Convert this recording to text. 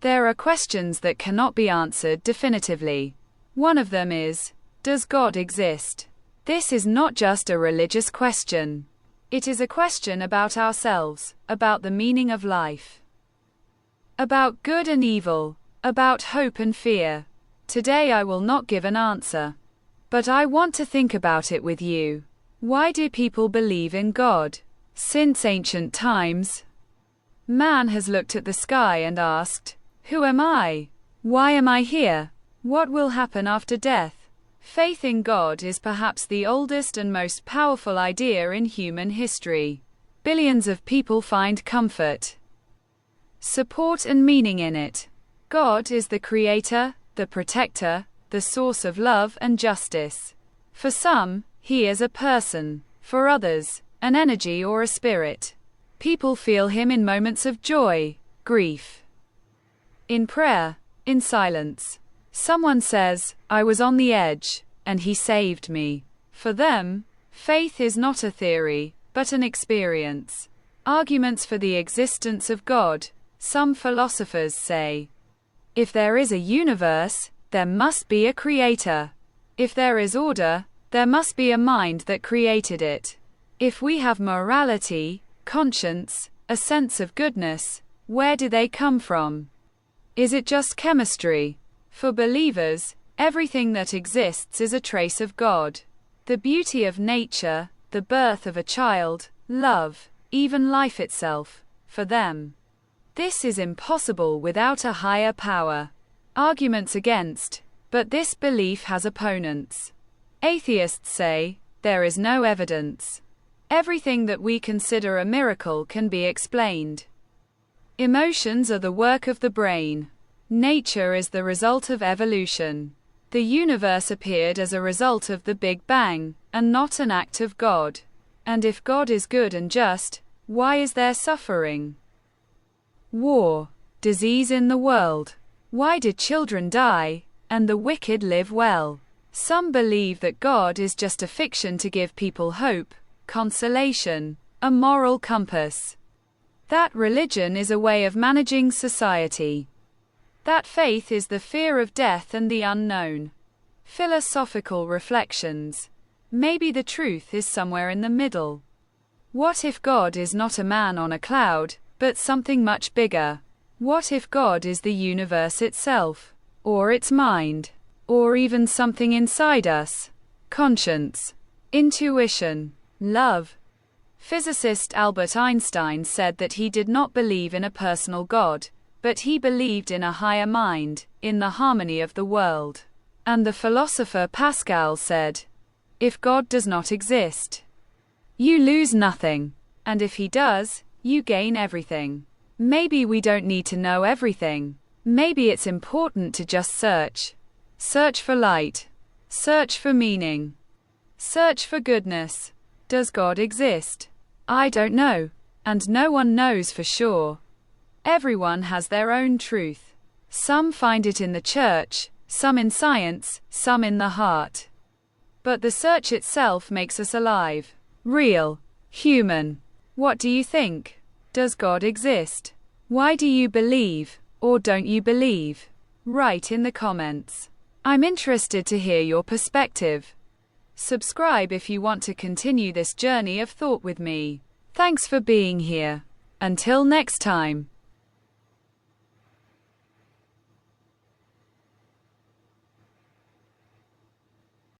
There are questions that cannot be answered definitively. One of them is, does God exist? This is not just a religious question. It is a question about ourselves, about the meaning of life, about good and evil, about hope and fear. Today I will not give an answer, but I want to think about it with you. Why do people believe in God? Since ancient times, man has looked at the sky and asked, who am I? Why am I here? What will happen after death? Faith in God is perhaps the oldest and most powerful idea in human history. Billions of people find comfort, support and meaning in it. God is the creator, the protector, the source of love and justice. For some, he is a person. For others, an energy or a spirit. People feel him in moments of joy, grief, in prayer, in silence. Someone says, I was on the edge, and he saved me. For them, faith is not a theory, but an experience. Arguments for the existence of God. Some philosophers say, if there is a universe, there must be a creator. If there is order, there must be a mind that created it. If we have morality, conscience, a sense of goodness, where do they come from? Is it just chemistry? For believers, everything that exists is a trace of God. The beauty of nature, the birth of a child, love, even life itself, for them. This is impossible without a higher power. Arguments against, but this belief has opponents. Atheists say, there is no evidence. Everything that we consider a miracle can be explained. Emotions are the work of the brain. Nature is the result of evolution. The universe appeared as a result of the Big Bang, and not an act of God. And if God is good and just, why is there suffering? War, disease in the world. Why did children die, and the wicked live well? Some believe that God is just a fiction to give people hope, consolation, a moral compass. That religion is a way of managing society. That faith is the fear of death and the unknown. Philosophical reflections. Maybe the truth is somewhere in the middle. What if God is not a man on a cloud, but something much bigger? What if God is the universe itself, or its mind? Or even something inside us? Conscience, intuition, love. Physicist Albert Einstein said that he did not believe in a personal God, but he believed in a higher mind, in the harmony of the world. And the philosopher Pascal said, if God does not exist, you lose nothing, and if he does, you gain everything. Maybe we don't need to know everything. Maybe it's important to just search. Search for light. Search for meaning. Search for goodness. Does God exist? I don't know. And no one knows for sure. Everyone has their own truth. Some find it in the church, some in science, some in the heart. But the search itself makes us alive. Real. Human. What do you think? Does God exist? Why do you believe, or don't you believe? Write in the comments. I'm interested to hear your perspective. Subscribe if you want to continue this journey of thought with me. Thanks for being here. Until next time.